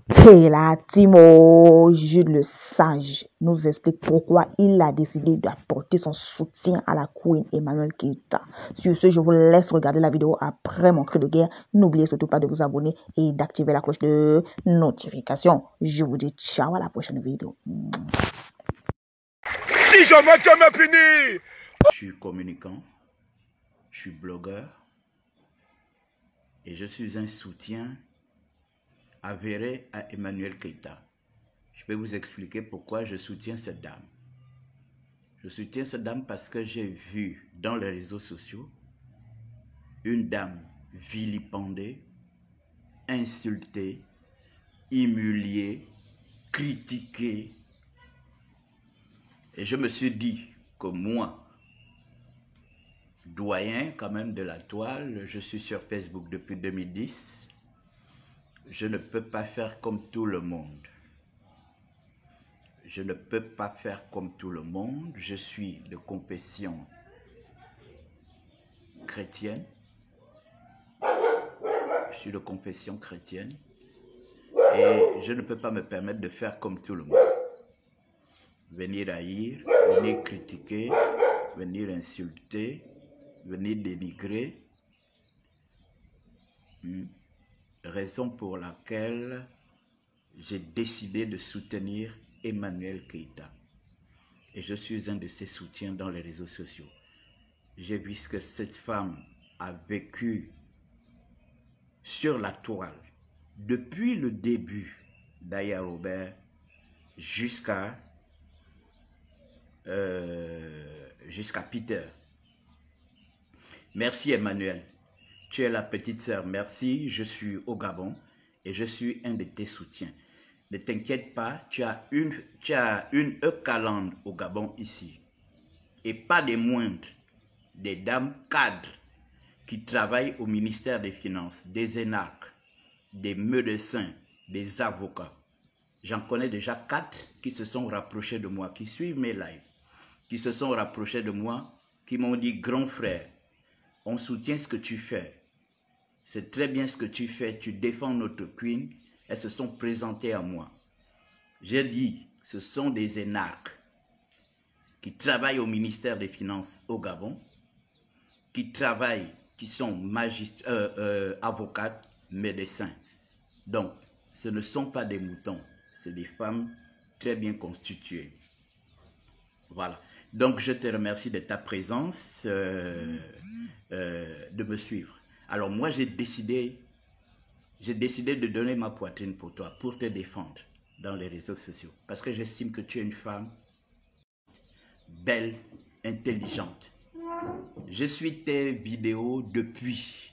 Et là, Timo Jules le sage nous explique pourquoi il a décidé d'apporter son soutien à la Queen Emmanuel Keita. Sur ce, je vous laisse regarder la vidéo après mon cri de guerre. N'oubliez surtout pas de vous abonner et d'activer la cloche de notification. Je vous dis ciao à la prochaine vidéo. Si jamais tu me punis! Je suis communicant, je suis blogueur et je suis un soutien avéré à Emmanuel Keita. Je vais vous expliquer pourquoi je soutiens cette dame. Je soutiens cette dame parce que j'ai vu dans les réseaux sociaux une dame vilipendée, insultée, humiliée, critiquée. Et je me suis dit que moi, doyen quand même de la toile, je suis sur Facebook depuis 2010, je ne peux pas faire comme tout le monde. Je ne peux pas faire comme tout le monde. Je suis de confession chrétienne. Je suis de confession chrétienne. Et je ne peux pas me permettre de faire comme tout le monde. Venir haïr, venir critiquer, venir insulter, venir dénigrer. Raison pour laquelle j'ai décidé de soutenir Emmanuel Keita. Et je suis un de ses soutiens dans les réseaux sociaux. J'ai vu ce que cette femme a vécu sur la toile depuis le début d'Aya Robert jusqu'à Peter. Merci Emmanuel, tu es la petite sœur, merci, je suis au Gabon et je suis un de tes soutiens. Ne t'inquiète pas, tu as une Eucalande au Gabon ici. Et pas des moindres, des dames cadres qui travaillent au ministère des Finances, des énarques, des médecins, des avocats. J'en connais déjà 4 qui se sont rapprochés de moi, qui suivent mes lives, qui se sont rapprochés de moi, qui m'ont dit « Grand frère, on soutient ce que tu fais. C'est très bien ce que tu fais, tu défends notre queen. » Elles se sont présentées à moi. J'ai dit, ce sont des énarques qui travaillent au ministère des Finances au Gabon, qui travaillent, qui sont avocates, médecins. Donc, ce ne sont pas des moutons, c'est des femmes très bien constituées. Voilà. Donc, je te remercie de ta présence, de me suivre. Alors, moi, j'ai décidé de donner ma poitrine pour toi, pour te défendre dans les réseaux sociaux. Parce que j'estime que tu es une femme belle, intelligente. Je suis tes vidéos depuis.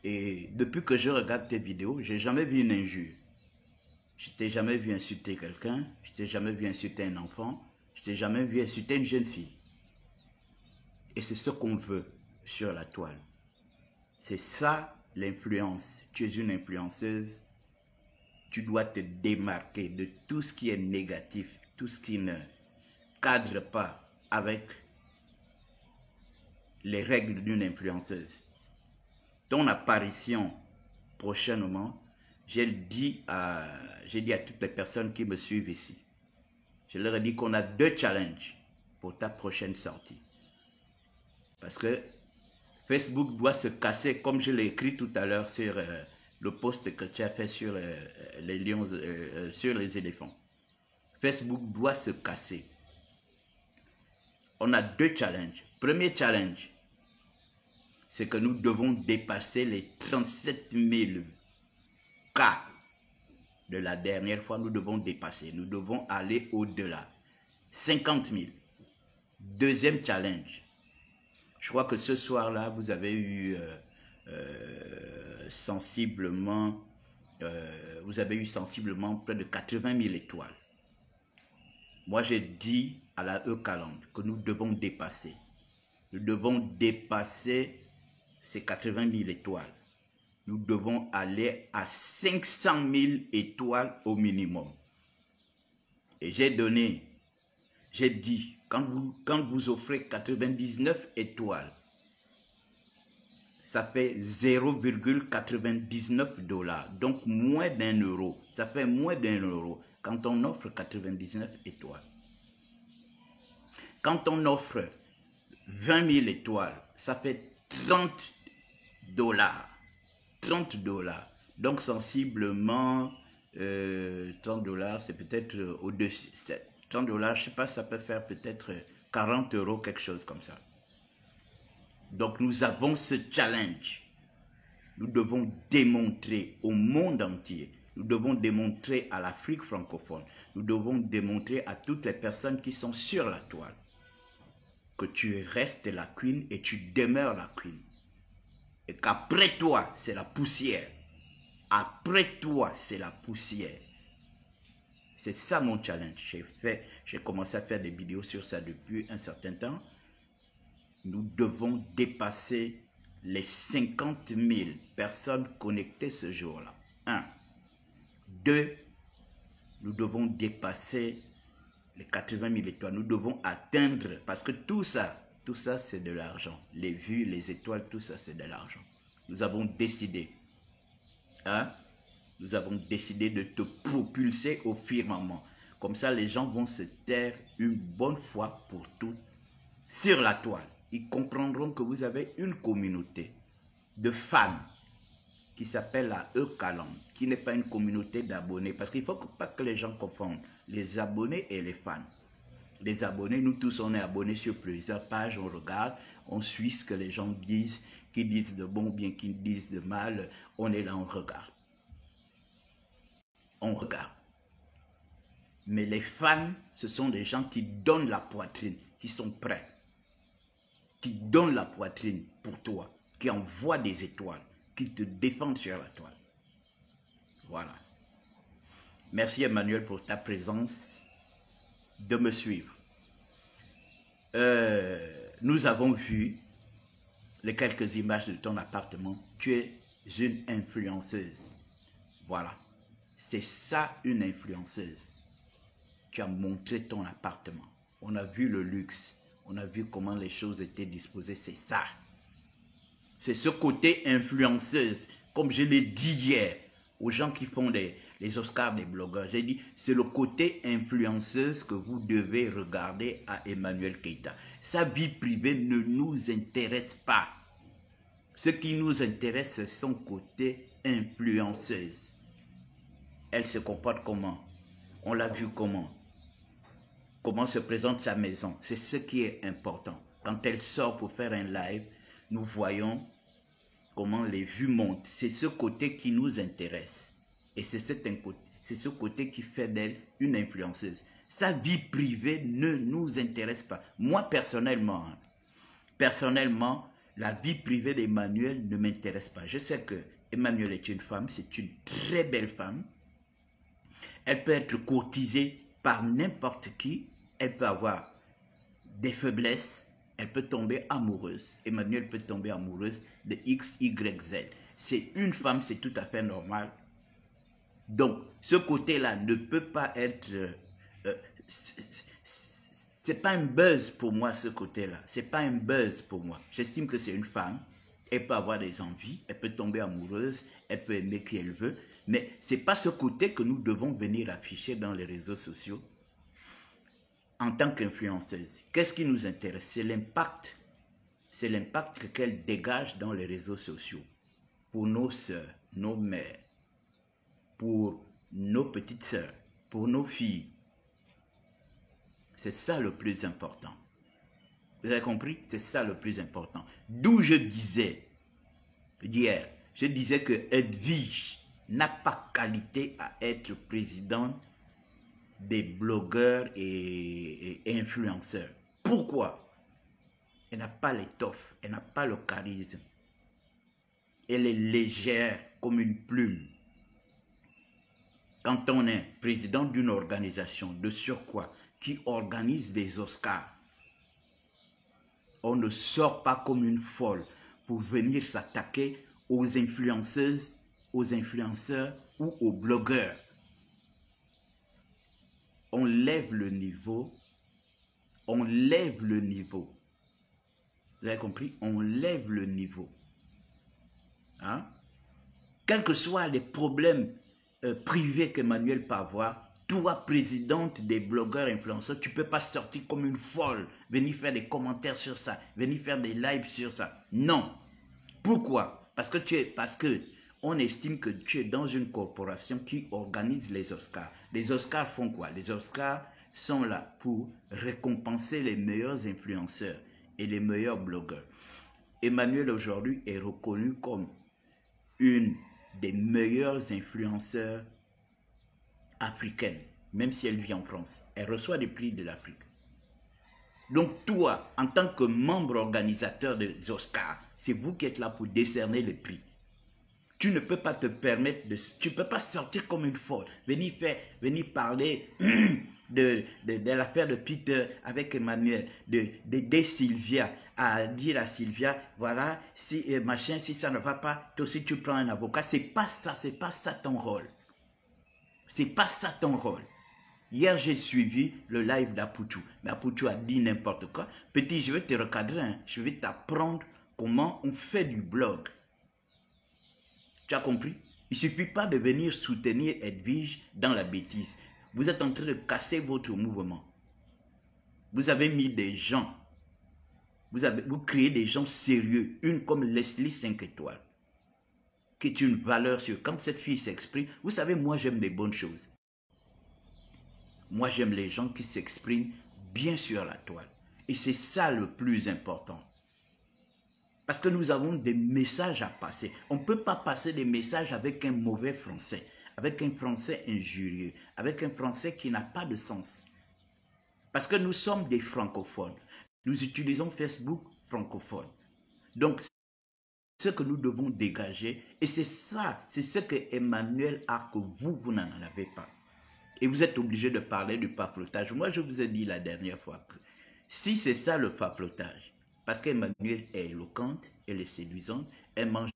Et depuis que je regarde tes vidéos, j'ai jamais vu une injure. Je t'ai jamais vu insulter quelqu'un, je t'ai jamais vu insulter un enfant, je t'ai jamais vu insulter une jeune fille. Et c'est ce qu'on veut sur la toile. C'est ça l'influence. Tu es une influenceuse. Tu dois te démarquer de tout ce qui est négatif, tout ce qui ne cadre pas avec les règles d'une influenceuse. Ton apparition prochainement, j'ai dit à toutes les personnes qui me suivent ici, je leur ai dit qu'on a 2 challenges pour ta prochaine sortie. Parce que Facebook doit se casser, comme je l'ai écrit tout à l'heure sur le post que tu as fait sur les lions, sur les éléphants. Facebook doit se casser. On a 2 challenges. Premier challenge, c'est que nous devons dépasser les 37 000 cas de la dernière fois. Nous devons dépasser. Nous devons aller au-delà. 50 000. Deuxième challenge. Je crois que ce soir-là, vous avez eu sensiblement près de 80 000 étoiles. Moi, j'ai dit à la Eucalande que nous devons dépasser. Nous devons dépasser ces 80 000 étoiles. Nous devons aller à 500 000 étoiles au minimum. Et j'ai dit, quand vous offrez 99 étoiles, ça fait 0,99 $. Donc moins d'1 €. Ça fait moins d'1 € quand on offre 99 étoiles. Quand on offre 20 000 étoiles, ça fait 30 $. 30 $. Donc sensiblement, 30 $, c'est peut-être au-dessus. 30 $, je ne sais pas, ça peut faire peut-être 40 €, quelque chose comme ça. Donc nous avons ce challenge. Nous devons démontrer au monde entier, nous devons démontrer à l'Afrique francophone, nous devons démontrer à toutes les personnes qui sont sur la toile que tu restes la queen et tu demeures la queen. Et qu'après toi, c'est la poussière. Après toi, c'est la poussière. C'est ça mon challenge. J'ai commencé à faire des vidéos sur ça depuis un certain temps. Nous devons dépasser les 50 000 personnes connectées ce jour-là. 1. 2. Nous devons dépasser les 80 000 étoiles. Nous devons atteindre, parce que tout ça c'est de l'argent. Les vues, les étoiles, tout ça c'est de l'argent. Nous avons décidé, nous avons décidé de te propulser au firmament. Comme ça, les gens vont se taire une bonne fois pour toutes sur la toile. Ils comprendront que vous avez une communauté de fans qui s'appelle la E-Caland, qui n'est pas une communauté d'abonnés. Parce qu'il ne faut pas que les gens confondent les abonnés et les fans. Les abonnés, nous tous, on est abonnés sur plusieurs pages, on regarde, on suit ce que les gens disent, qui disent de bon ou bien qui disent de mal, on est là, on regarde. On regarde. Mais les fans, ce sont des gens qui donnent la poitrine, qui sont prêts, qui donnent la poitrine pour toi, qui envoient des étoiles, qui te défendent sur la toile. Voilà. Merci Emmanuel pour ta présence, de me suivre. Nous avons vu les quelques images de ton appartement. Tu es une influenceuse. Voilà. C'est ça une influenceuse. Tu as montré ton appartement. On a vu le luxe. On a vu comment les choses étaient disposées. C'est ça. C'est ce côté influenceuse. Comme je l'ai dit hier aux gens qui font les Oscars des blogueurs. J'ai dit, c'est le côté influenceuse que vous devez regarder à Emmanuel Keïta. Sa vie privée ne nous intéresse pas. Ce qui nous intéresse, c'est son côté influenceuse. Elle se comporte comment? On l'a vu comment? Comment se présente sa maison? C'est ce qui est important. Quand elle sort pour faire un live, nous voyons comment les vues montent. C'est ce côté qui nous intéresse. Et c'est ce côté qui fait d'elle une influenceuse. Sa vie privée ne nous intéresse pas. Moi, personnellement, la vie privée d'Emmanuel ne m'intéresse pas. Je sais que Emmanuel est une femme, c'est une très belle femme. Elle peut être courtisée par n'importe qui. Elle peut avoir des faiblesses. Elle peut tomber amoureuse. Emmanuel peut tomber amoureuse de X, Y, Z. C'est une femme, c'est tout à fait normal. Donc, ce côté-là ne peut pas être... c'est pas un buzz pour moi, ce côté-là. C'est pas un buzz pour moi. J'estime que c'est une femme. Elle peut avoir des envies. Elle peut tomber amoureuse. Elle peut aimer qui elle veut. Mais c'est pas ce côté que nous devons venir afficher dans les réseaux sociaux en tant qu'influenceuse. Qu'est-ce qui nous intéresse? C'est l'impact. C'est l'impact qu'elle dégage dans les réseaux sociaux. Pour nos sœurs, nos mères, pour nos petites sœurs, pour nos filles. C'est ça le plus important. Vous avez compris? C'est ça le plus important. D'où je disais hier, je disais que Edwige n'a pas qualité à être présidente des blogueurs et influenceurs. Pourquoi? Elle n'a pas l'étoffe, elle n'a pas le charisme. Elle est légère comme une plume. Quand on est président d'une organisation de surcroît qui organise des Oscars, on ne sort pas comme une folle pour venir s'attaquer aux influenceuses, aux influenceurs ou aux blogueurs. On lève le niveau. On lève le niveau. Vous avez compris? On lève le niveau. Hein? Quels que soient les problèmes privés qu'Emmanuel peut avoir, toi, présidente des blogueurs influenceurs, tu ne peux pas sortir comme une folle, venir faire des commentaires sur ça, venir faire des lives sur ça. Non. Pourquoi? Parce que on estime que tu es dans une corporation qui organise les Oscars. Les Oscars font quoi? Les Oscars sont là pour récompenser les meilleurs influenceurs et les meilleurs blogueurs. Emmanuel aujourd'hui est reconnu comme une des meilleures influenceurs africaines, même si elle vit en France. Elle reçoit des prix de l'Afrique. Donc toi, en tant que membre organisateur des Oscars, c'est vous qui êtes là pour décerner les prix. Tu ne peux pas te permettre tu ne peux pas sortir comme une folle, venir parler de l'affaire de Peter avec Emmanuel, d'aider Sylvia, à dire à Sylvia, voilà, si machin, si ça ne va pas, toi aussi tu prends un avocat. C'est pas ça ton rôle. C'est pas ça ton rôle. Hier, j'ai suivi le live d'Apoutou. Mais Apoutou a dit n'importe quoi. Petit, je vais te recadrer, hein. Je vais t'apprendre comment on fait du blog. Tu as compris? Il ne suffit pas de venir soutenir Edwige dans la bêtise. Vous êtes en train de casser votre mouvement. Vous avez mis des gens, vous créez des gens sérieux, une comme Leslie 5 étoiles, qui est une valeur sûre. Quand cette fille s'exprime, vous savez, moi j'aime les bonnes choses. Moi j'aime les gens qui s'expriment bien sur la toile. Et c'est ça le plus important. Parce que nous avons des messages à passer. On ne peut pas passer des messages avec un mauvais français, avec un français injurieux, avec un français qui n'a pas de sens. Parce que nous sommes des francophones. Nous utilisons Facebook francophone. Donc, c'est ce que nous devons dégager. Et c'est ça, c'est ce que Emmanuel a que vous n'en avez pas. Et vous êtes obligé de parler du paplotage. Moi, je vous ai dit la dernière fois que si c'est ça le paplotage, parce qu'Emmanuel est éloquente, elle est séduisante, elle mange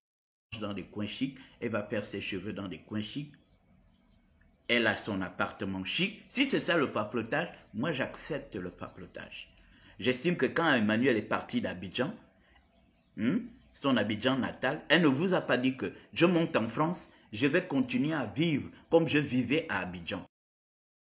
dans des coins chics, elle va faire ses cheveux dans des coins chics, elle a son appartement chic. Si c'est ça le paplotage, moi j'accepte le paplotage. J'estime que quand Emmanuel est parti d'Abidjan, son Abidjan natal, elle ne vous a pas dit que je monte en France, je vais continuer à vivre comme je vivais à Abidjan.